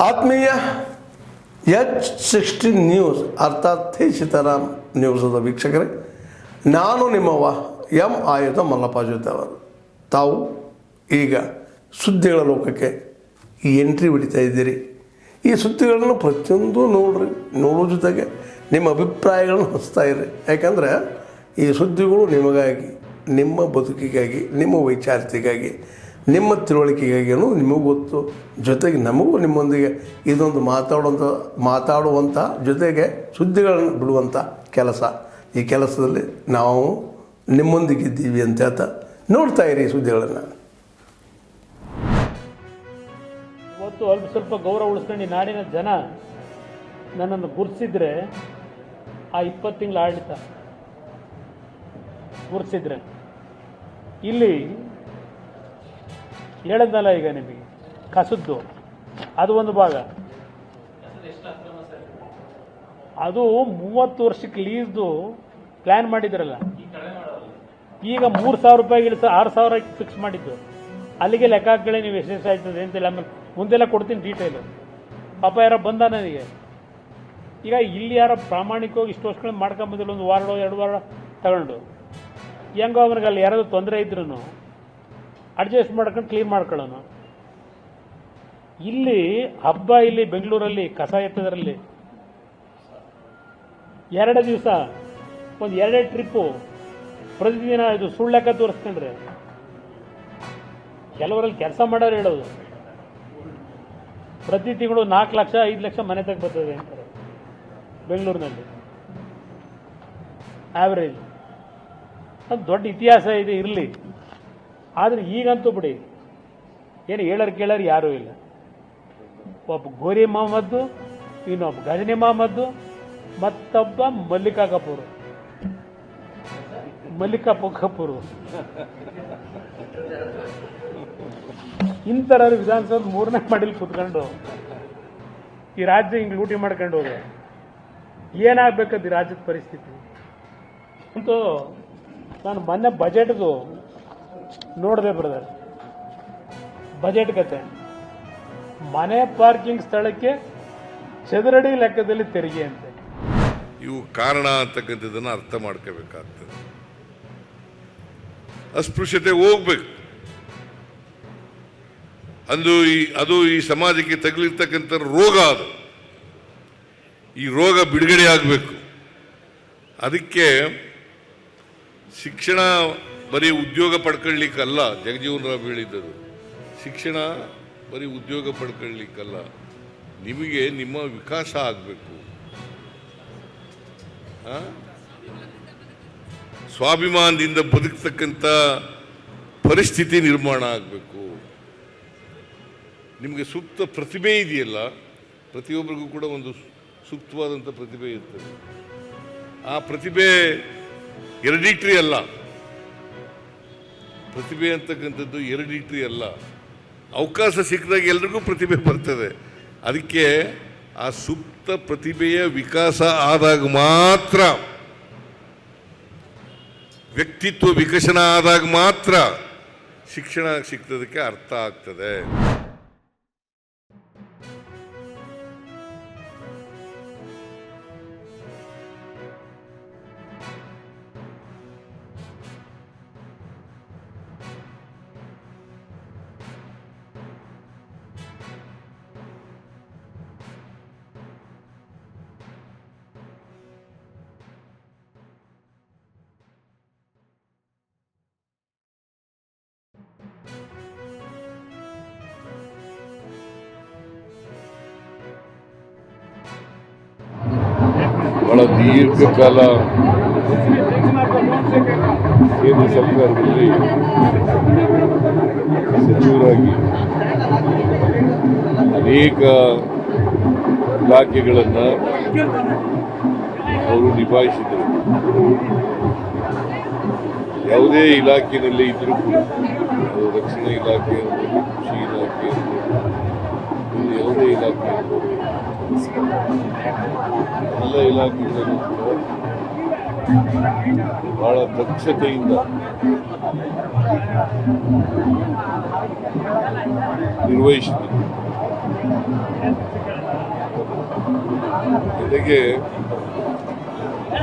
ಆತ್ಮೀಯ H16 news ಅರ್ಥಾತ್ ಥೇ ಸೀತಾರಾಮ್ ನ್ಯೂಸದ ವೀಕ್ಷಕರೇ, ನಾನು ನಿಮ್ಮವ ಎಂ ಆಯುಧ ಮಲ್ಲಪ್ಪ ಜೊತೆ ಅವರು. ತಾವು ಈಗ ಸುದ್ದಿಗಳ ಲೋಕಕ್ಕೆ ಎಂಟ್ರಿ ಹೊಡಿತಾ ಇದ್ದೀರಿ. ಈ ಸುದ್ದಿಗಳನ್ನು ಪ್ರತಿಯೊಂದು ನೋಡೋ ಜೊತೆಗೆ ನಿಮ್ಮ ಅಭಿಪ್ರಾಯಗಳನ್ನು ಹಂಚ್ತಾ ಇರಿ. ಯಾಕಂದರೆ ಈ ಸುದ್ದಿಗಳು ನಿಮಗಾಗಿ, ನಿಮ್ಮ ಬದುಕಿಗಾಗಿ, ನಿಮ್ಮ ವೈಚಾರಿಕೆಗಾಗಿ, ನಿಮ್ಮ ತಿಳುವಳಿಕೆಗಾಗಿಯೂ ನಿಮಗೂ ಗೊತ್ತು, ಜೊತೆಗೆ ನಮಗೂ ನಿಮ್ಮೊಂದಿಗೆ ಇದೊಂದು ಮಾತಾಡುವಂಥ ಜೊತೆಗೆ ಸುದ್ದಿಗಳನ್ನು ಬಿಡುವಂಥ ಕೆಲಸ. ಈ ಕೆಲಸದಲ್ಲಿ ನಾವು ನಿಮ್ಮೊಂದಿಗಿದ್ದೀವಿ ಅಂತ ಹೇಳ್ತಾ ನೋಡ್ತಾ ಇರಿ ಈ ಸುದ್ದಿಗಳನ್ನು. ಇವತ್ತು ಸ್ವಲ್ಪ ಗೌರವ ಉಳಿಸ್ಕೊಂಡು ನಾಡಿನ ಜನ ನನ್ನನ್ನು ಗುರುತಿಸಿದ್ರೆ, ಆ 20 ತಿಂಗಳ ಆಡಳಿತ ಗುರುತಿಸಿದ್ರೆ, ಇಲ್ಲಿ ಹೇಳದ್ನಲ್ಲ ಈಗ ನಿಮಗೆ ಕಸದ್ದು ಅದು ಒಂದು ಭಾಗ, ಅದು 30 ವರ್ಷಕ್ಕೆ ಲೀಸ್ದು ಪ್ಲ್ಯಾನ್ ಮಾಡಿದ್ರಲ್ಲ, ಈಗ 3,000 ರೂಪಾಯಿಗೆ ಇಳಿಸ 6,000 ಫಿಕ್ಸ್ ಮಾಡಿದ್ದು. ಅಲ್ಲಿಗೆ ಲೆಕ್ಕ ಹಾಕಿ ನೀವು ಎಷ್ಟು ಆಯ್ತದೆ ಅಂತಿಲ್ಲ. ಆಮೇಲೆ ಮುಂದೆಲ್ಲ ಕೊಡ್ತೀನಿ ಡೀಟೇಲು. ಪಾಪ ಯಾರೋ ಬಂದ ನನಗೆ, ಈಗ ಇಲ್ಲಿ ಯಾರೋ ಪ್ರಾಮಾಣಿಕವಾಗಿ ಇಷ್ಟು ವರ್ಷಗಳು ಮಾಡ್ಕೊಂಬಂದಿಲ್ಲ, 1 ವಾರ 2 ವಾರ ತಗೊಂಡು ಹೆಂಗೋ ಅವ್ರಿಗೆ ಅಲ್ಲಿ ಯಾರಾದರೂ ತೊಂದರೆ ಇದ್ರೂ ಅಡ್ಜಸ್ಟ್ ಮಾಡ್ಕೊಂಡು ಕ್ಲೀನ್ ಮಾಡ್ಕೊಳ್ಳೋಣ. ಇಲ್ಲಿ ಹಬ್ಬ, ಇಲ್ಲಿ ಬೆಂಗಳೂರಲ್ಲಿ ಕಸ ಎತ್ತದ್ರಲ್ಲಿ 2 ದಿವಸ ಒಂದು 2 ಟ್ರಿಪ್ಪು ಪ್ರತಿದಿನ ಇದು ಸುಳ್ಳು ಲೆಕ್ಕ ತೋರಿಸ್ಕೊಂಡ್ರೆ ಕೆಲವರಲ್ಲಿ ಕೆಲಸ ಮಾಡೋರು ಹೇಳೋದು ಪ್ರತಿ ತಿಂಗಳು 4 ಲಕ್ಷ 5 ಲಕ್ಷ ಮನೆ ತಗ ಬರ್ತದೆ ಅಂತಾರೆ ಬೆಂಗಳೂರಿನಲ್ಲಿ ಆವ್ರೇಜ್. ಅದು ದೊಡ್ಡ ಇತಿಹಾಸ ಇದೆ ಇರಲಿ. ಆದರೆ ಈಗಂತೂ ಬಿಡಿ, ಏನು ಹೇಳೋರು ಕೇಳೋರು ಯಾರೂ ಇಲ್ಲ. ಒಬ್ಬ ಗೋರಿ ಮೊಹಮ್ಮದ್ದು, ಇನ್ನೊಬ್ಬ ಗಜನಿ ಮೊಹಮ್ಮದ್ದು, ಮತ್ತೊಬ್ಬ ಮಲ್ಲಿಕಾ ಕಪೂರ್ ಇಂಥರ ವಿಧಾನಸೌಧ 3ನೇ ಮಾಡಿಲಿ ಕೂತ್ಕೊಂಡು ಈ ರಾಜ್ಯ ಹಿಂಗೆ ಲೂಟಿ ಮಾಡ್ಕೊಂಡು ಹೋದ್ರೆ ಏನಾಗಬೇಕದು ಈ ರಾಜ್ಯದ ಪರಿಸ್ಥಿತಿ ಅಂತೂ. ನಾನು ಮೊನ್ನೆ ಬಜೆಟ್ದು ನೋಡಿದೆ ಬ್ರದರ್, ಬಜೆಟ್ ಕತೆ, ಮನೆ ಪಾರ್ಕಿಂಗ್ ಸ್ಥಳಕ್ಕೆ ಚದರಡಿ ಲೆಕ್ಕದಲ್ಲಿ ತೆರಿಗೆ ಅಂತೆ. ಇವು ಕಾರಣ ಅಂತಕ್ಕಂಥದ್ದನ್ನು ಅರ್ಥ ಮಾಡ್ಕೋಬೇಕಾಗ್ತದೆ. ಅಸ್ಪೃಶ್ಯತೆ ಹೋಗ್ಬೇಕು. ಅದು ಈ ಸಮಾಜಕ್ಕೆ ತಗಲಿರ್ತಕ್ಕಂಥ ರೋಗ. ಅದು ಈ ರೋಗ ಬಿಡುಗಡೆ ಆಗಬೇಕು. ಅದಕ್ಕೆ ಶಿಕ್ಷಣ ಬರೀ ಉದ್ಯೋಗ ಪಡ್ಕೊಳ್ಳಿಕ್ಕಲ್ಲ. ಜಗಜೀವನ್ ರಾವ್ ಹೇಳಿದ್ದರು, ಶಿಕ್ಷಣ ಬರೀ ಉದ್ಯೋಗ ಪಡ್ಕೊಳ್ಳಿಕ್ಕಲ್ಲ, ನಿಮಗೆ ನಿಮ್ಮ ವಿಕಾಸ ಆಗಬೇಕು, ಸ್ವಾಭಿಮಾನದಿಂದ ಬದುಕ್ತಕ್ಕಂಥ ಪರಿಸ್ಥಿತಿ ನಿರ್ಮಾಣ ಆಗಬೇಕು. ನಿಮಗೆ ಸೂಕ್ತ ಪ್ರತಿಭೆ ಇದೆಯಲ್ಲ, ಪ್ರತಿಯೊಬ್ಬರಿಗೂ ಕೂಡ ಒಂದು ಸೂಕ್ತವಾದಂಥ ಪ್ರತಿಭೆ ಇರ್ತದೆ. ಆ ಪ್ರತಿಭೆ ಹೆರಿಡಿಟರಿ ಅಲ್ಲ. ಪ್ರತಿಭೆ ಅಂತಕ್ಕಂಥದ್ದು ಹೆರಿಡಿಟರಿ ಅಲ್ಲ. ಅವಕಾಶ ಸಿಕ್ಕಿದಾಗ ಎಲ್ರಿಗೂ ಪ್ರತಿಭೆ ಬರ್ತದೆ. ಅದಕ್ಕೆ ಆ ಸೂಕ್ತ ಪ್ರತಿಭೆಯ ವಿಕಾಸ ಆದಾಗ ಮಾತ್ರ, ವ್ಯಕ್ತಿತ್ವ ವಿಕಸನ ಆದಾಗ ಮಾತ್ರ ಶಿಕ್ಷಣ ಸಿಕ್ತದಕ್ಕೆ ಅರ್ಥ ಆಗ್ತದೆ. ಬಹಳ ದೀರ್ಘಕಾಲ ಕೇಂದ್ರ ಸರ್ಕಾರದಲ್ಲಿ ಸಚಿವರಾಗಿ ಅನೇಕ ಇಲಾಖೆಗಳನ್ನು ಅವರು ನಿಭಾಯಿಸಿದರು. ಯಾವುದೇ ಇಲಾಖೆಯಲ್ಲಿ ಇದ್ದರೂ ಕೂಡ, ಅದು ರಕ್ಷಣಾ ಇಲಾಖೆ ಇರ್ಬೋದು, ಕೃಷಿ ಇಲಾಖೆ ಇರ್ಬೋದು, ಯಾವುದೇ ಇಲಾಖೆ ಇರ್ಬೋದು, ಎಲ್ಲ ಇಲಾಖೆಗಳನ್ನು ಬಹಳ ದಕ್ಷತೆಯಿಂದ ನಿರ್ವಹಿಸಿದರು. ಜೊತೆಗೆ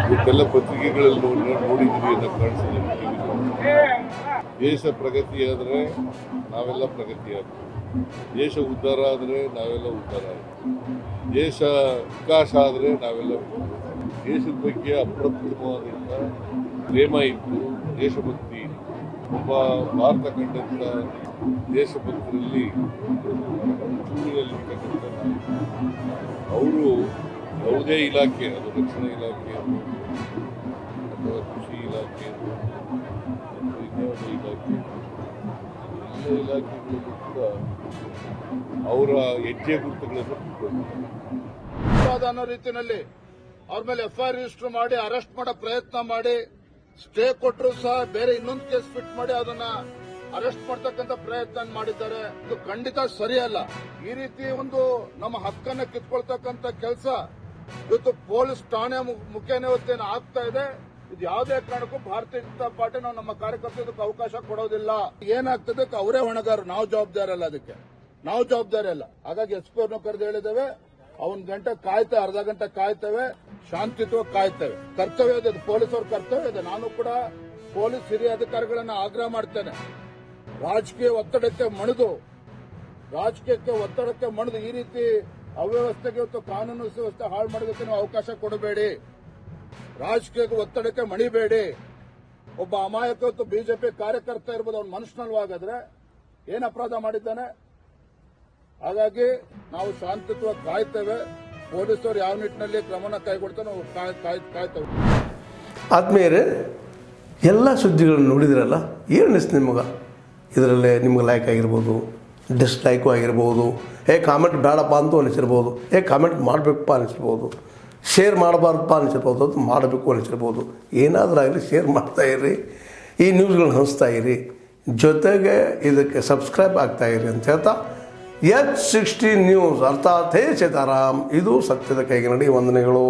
ಇವತ್ತೆಲ್ಲ ಪತ್ರಿಕೆಗಳಲ್ಲಿ ನೋಡಿದ್ದೀವಿ ಅನ್ನೋ ಕಾಣಿಸಿದೆ. ದೇಶ ಪ್ರಗತಿಯಾದರೆ ನಾವೆಲ್ಲ ಪ್ರಗತಿಯಾಗ್ತೀವಿ, ದೇಶ ಉದ್ಧಾರ ಆದರೆ ನಾವೆಲ್ಲ ಉದ್ಧಾರ ಆಗ್ತೀವಿ, ದೇಶ ವಿಕಾಸ ಆದರೆ ನಾವೆಲ್ಲ ದೇಶದ ಬಗ್ಗೆ ಅಪ್ರತಿಮವಾದಂಥ ಪ್ರೇಮ ಇತ್ತು, ದೇಶಭಕ್ತಿ ಇತ್ತು. ಒಬ್ಬ ಭಾರತ ಕಂಡಂಥ ದೇಶಭಕ್ತರಲ್ಲಿ ಚೂರಿನಲ್ಲಿರ್ತಕ್ಕಂಥ ಅವರು ಯಾವುದೇ ಇಲಾಖೆ, ಅದು ರಕ್ಷಣಾ ಇಲಾಖೆ ಅಥವಾ ಕೃಷಿ ಇಲಾಖೆ ಮತ್ತು ಇನ್ಯಾವುದೇ ಇಲಾಖೆ, ಎಲ್ಲ ಇಲಾಖೆಗಳಲ್ಲೂ ಕೂಡ ಅವರ ಹೆಜ್ಜೆ ಗುರುತುಗಳನ್ನು ಬಿಟ್ಕೊಳ್ತಾರೆ. ಅನ್ನೋ ರೀತಿಯಲ್ಲಿ ಅವ್ರ ಮೇಲೆ FIR ರಿಜಿಸ್ಟರ್ ಮಾಡಿ ಅರೆಸ್ಟ್ ಮಾಡೋ ಪ್ರಯತ್ನ ಮಾಡಿ, ಸ್ಟೇ ಕೊಟ್ಟರು ಸಹ ಬೇರೆ ಇನ್ನೊಂದು ಕೇಸ್ ಫಿಟ್ ಮಾಡಿ ಅದನ್ನ ಅರೆಸ್ಟ್ ಮಾಡ್ತಕ್ಕಂಥ ಪ್ರಯತ್ನ ಮಾಡಿದ್ದಾರೆ. ಇದು ಖಂಡಿತ ಸರಿಯಲ್ಲ. ಈ ರೀತಿ ಒಂದು ನಮ್ಮ ಹಕ್ಕನ್ನ ಕಿತ್ಕೊಳ್ತಕ್ಕಂಥ ಕೆಲಸ ಇವತ್ತು ಪೊಲೀಸ್ ಠಾಣೆ ಮುಖೇನ ಇವತ್ತೇನು ಆಗ್ತಾ ಇದೆ. ಇದು ಯಾವುದೇ ಕಾರಣಕ್ಕೂ ಭಾರತೀಯ ಜನತಾ ಪಾರ್ಟಿ ನಾವು ನಮ್ಮ ಕಾರ್ಯಕರ್ತರಿಗೆ ಅವಕಾಶ ಕೊಡೋದಿಲ್ಲ. ಏನಾಗ್ತದೆ ಅವರೇ ಹೊಣೆಗಾರರು, ನಾವು ಜವಾಬ್ದಾರಿ ಅಲ್ಲ, ಅದಕ್ಕೆ ನಾವು ಜವಾಬ್ದಾರಿ ಅಲ್ಲ. ಹಾಗಾಗಿ SP ಅವ್ರನ್ನ ಕರೆದು ಹೇಳಿದ್ದೇವೆ, ಅವನ್ ಗಂಟೆ ಕಾಯ್ತೇವೆ, ಅರ್ಧ ಗಂಟೆ ಕಾಯ್ತೇವೆ, ಶಾಂತಿಯುತವಾಗಿ ಕಾಯ್ತೇವೆ. ಕರ್ತವ್ಯ ಇದೆ, ಪೊಲೀಸವ್ರ ಕರ್ತವ್ಯ ಇದೆ. ನಾನು ಕೂಡ ಪೊಲೀಸ್ ಹಿರಿಯ ಅಧಿಕಾರಿಗಳನ್ನ ಆಗ್ರಹ ಮಾಡ್ತೇನೆ, ರಾಜಕೀಯ ಒತ್ತಡಕ್ಕೆ ಮಣಿದು ಈ ರೀತಿ ಅವ್ಯವಸ್ಥೆಗೆ ಇವತ್ತು ಕಾನೂನು ಸುವ್ಯವಸ್ಥೆ ಹಾಳು ಮಾಡೋದಕ್ಕೆ ನೀವು ಅವಕಾಶ ಕೊಡಬೇಡಿ. ರಾಜಕೀಯ ಒತ್ತಡಕ್ಕೆ ಮಣಿಬೇಡಿ. ಒಬ್ಬ ಅಮಾಯಕ ಇವತ್ತು ಬಿಜೆಪಿ ಕಾರ್ಯಕರ್ತ ಇರ್ಬೋದು, ಅವ್ನ ಮನುಷ್ಯನಲ್ವಾಗಾದ್ರೆ ಏನ್ ಅಪರಾಧ ಮಾಡಿದ್ದಾನೆ? ಹಾಗಾಗಿ ನಾವು ಶಾಂತಿಯುತವಾಗಿ ಕಾಯ್ತೇವೆ. ಪೊಲೀಸರು ಯಾವ ನಿಟ್ಟಿನಲ್ಲಿ ಕ್ರಮನ ಕೈಗೊಳ್ತಾನೆ ನಾವು ಕಾಯ್ತೇವೆ. ಆದ್ಮೇಲೆ ಎಲ್ಲ ಸುದ್ದಿಗಳನ್ನು ನೋಡಿದ್ರಲ್ಲ, ಏನು ಅನಿಸ್ತು ನಿಮಗೆ? ಇದರಲ್ಲೇ ನಿಮ್ಗೆ ಲೈಕ್ ಆಗಿರ್ಬೋದು, ಡಿಸ್ಲೈಕು ಆಗಿರ್ಬೋದು, ಕಾಮೆಂಟ್ ಬೇಡಪ್ಪ ಅಂತೂ ಅನಿಸಿರ್ಬೋದು, ಕಾಮೆಂಟ್ ಮಾಡಬೇಕಪ್ಪ ಅನಿಸಿರ್ಬೋದು, ಶೇರ್ ಮಾಡಬಾರ್ದಪ್ಪ ಅನಿಸಿರ್ಬೋದು, ಅದು ಮಾಡಬೇಕು ಅನಿಸಿರ್ಬೋದು. ಏನಾದರೂ ಆಗಲಿ ಶೇರ್ ಮಾಡ್ತಾಯಿರಿ, ಈ ನ್ಯೂಸ್ಗಳನ್ನ ಹಂಚ್ತಾ ಇರಿ, ಜೊತೆಗೆ ಇದಕ್ಕೆ ಸಬ್ಸ್ಕ್ರೈಬ್ ಆಗ್ತಾಯಿರಿ ಅಂತ ಹೇಳ್ತಾ H16 ನ್ಯೂಸ್ ಅರ್ಥಾತ್ ಹೇ ಸೀತಾರಾಮ್, ಇದು ಸತ್ಯದ ಕೈಗೆ ನಡಿ. ವಂದನೆಗಳು.